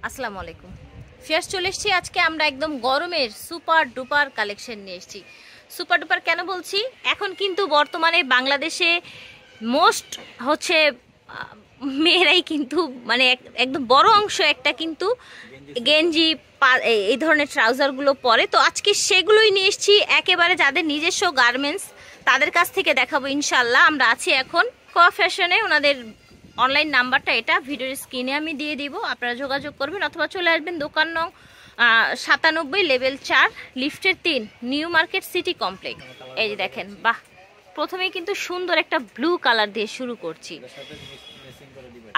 আসসালামু আলাইকুম। ফিয়ার্স চলে এসেছি আজকে আমরা একদম গরমের সুপার ডুপার কালেকশন নিয়ে এসেছি। সুপার ডুপার কেন বলছি, এখন কিন্তু বর্তমানে বাংলাদেশে মোস্ট হচ্ছে মেয়েরাই কিন্তু মানে একদম বড় অংশ একটা কিন্তু গেঞ্জি এই ধরনের ট্রাউজারগুলো পরে। তো আজকে সেগুলোই নিয়ে এসেছি, একেবারে যাদের নিজস্ব গার্মেন্টস তাদের কাছ থেকে দেখাবো ইনশাল্লাহ। আমরা আছি এখন ক ফ্যাশনে, ওনাদের অনলাইন নাম্বারটা এটা ভিডিওর স্ক্রিনে আমি দিয়ে দিব, আপনারা যোগাযোগ করবেন অথবা চলে আসবেন দোকান নং 97 লেভেল 4 লিফটের 3 নিউ মার্কেট সিটি কমপ্লেক্স। এই যে দেখেন, বাহ, প্রথমেই কিন্তু সুন্দর একটা ব্লু কালার দিয়ে শুরু করছি।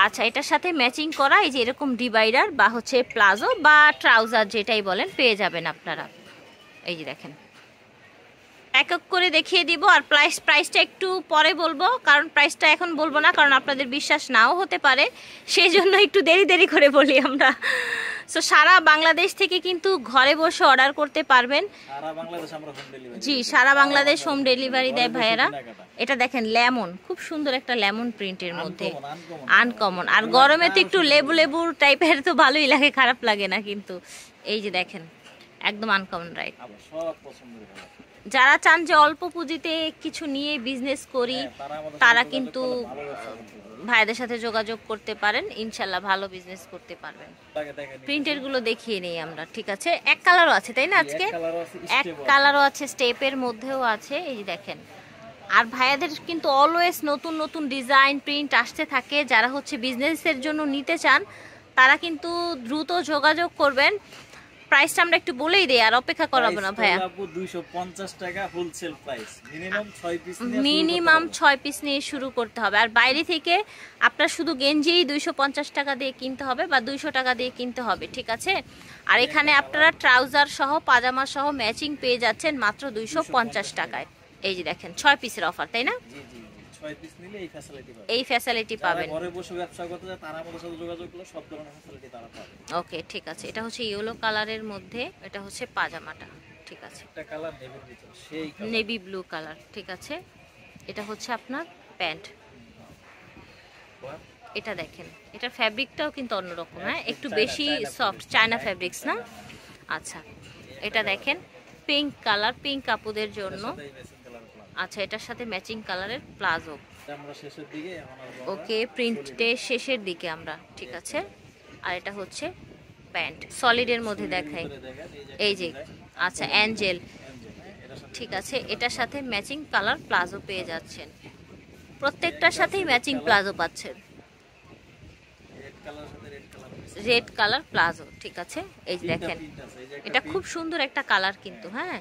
আচ্ছা, এটার সাথে ম্যাচিং করা এই যে এরকম ডিভাইডার বা হচ্ছে প্লাজো বা ট্রাউজার যেটাই বলেন পেয়ে যাবেন আপনারা। এই যে দেখেন, এক এক করে দেখিয়ে দিব। আর প্রাইসটা একটু পরে বলবো, কারণ প্রাইসটা এখন বলবো না, কারণ আপনাদের বিশ্বাস নাও হতে পারে, সেই জন্য একটু দেরি করে বলি আমরা। সো সারা বাংলাদেশ থেকে কিন্তু ঘরে বসে অর্ডার করতে পারবেন। জি, সারা বাংলাদেশ হোম ডেলিভারি দেয় ভাইয়েরা। এটা দেখেন লেমন, খুব সুন্দর একটা লেমন প্রিন্টের মধ্যে, আনকমন। আর গরমে তো একটু লেবু টাইপের তো ভালোই লাগে, খারাপ লাগে না কিন্তু। এই যে দেখেন, একদম আনকমন, রাইট। যারা চান যে অল্প পুঁজিতে কিছু নিয়ে বিজনেস করি, তারা কিন্তু ভাইদের সাথে যোগাযোগ করতে পারেন, ইনশাল্লাহ ভালো বিজনেস করতে পারবেন। প্রিন্টের গুলো দেখিয়ে নেই আমরা, ঠিক আছে। এক কালারও আছে তাই না আজকে? এক কালারও আছে, স্টেপের মধ্যেও আছে। এই যে দেখেন, আর ভাইয়াদের কিন্তু অলওয়েজ নতুন নতুন ডিজাইন প্রিন্ট আসতে থাকে। যারা হচ্ছে বিজনেসের জন্য নিতে চান তারা কিন্তু দ্রুত যোগাযোগ করবেন। প্রাইসটা আমরা একটু বলেই দেই, আর অপেক্ষা করাবো না ভাইয়া। 250 টাকা হোলসেল প্রাইস, মিনিমাম 6 পিস নিয়ে শুরু করতে হবে। আর বাইরে থেকে আপনার শুধু গেঞ্জি 250 টাকা দিয়ে কিনতে হবে বা 200 টাকা দিয়ে কিনতে হবে, ঠিক আছে। আর এখানে আপনারা ট্রাউজার সহ পাজামা সহ ম্যাচিং পেয়ে যাচ্ছেন মাত্র 250 টাকায়। এই যে দেখেন, 6 পিসের অফার, তাই না? এই ফ্যাসিলিটি পাবেন। ওকে, ঠিক আছে। এটা হচ্ছে ইয়েলো কালারের মধ্যে, এটা হচ্ছে পাজামাটা, ঠিক আছে। নেভি ব্লু কালার, ঠিক আছে। এটা হচ্ছে আপনার প্যান্ট। এটা দেখেন, এটা ফ্যাব্রিকটাও কিন্তু অন্যরকম, হ্যাঁ, একটু বেশি সফট, চায়না ফ্যাব্রিক্স না? আচ্ছা, এটা দেখেন পিঙ্ক কালার, পিঙ্ক কাপড়ের জন্য। আচ্ছা, এটার সাথে ম্যাচিং কালারের প্লাজো। ওকে, প্রিন্টের শেষের দিকে আমরা, ঠিক আছে। আর এটা হচ্ছে প্যান্ট, সলিডের মধ্যে দেখাই, এই যে। আচ্ছা, অ্যাঞ্জেল, ঠিক আছে। এটার সাথে ম্যাচিং কালার প্লাজো পেয়ে যাচ্ছেন, প্রত্যেকটার সাথেই ম্যাচিং প্লাজো পাচ্ছেন। রেড কালার প্লাজো, ঠিক আছে। এই যে দেখেন, এটা খুব সুন্দর একটা কালার কিন্তু, হ্যাঁ।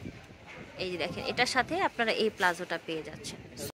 এই যে দেখেন, এটার সাথে আপনারা এই প্লাজোটা পেয়ে যাচ্ছেন।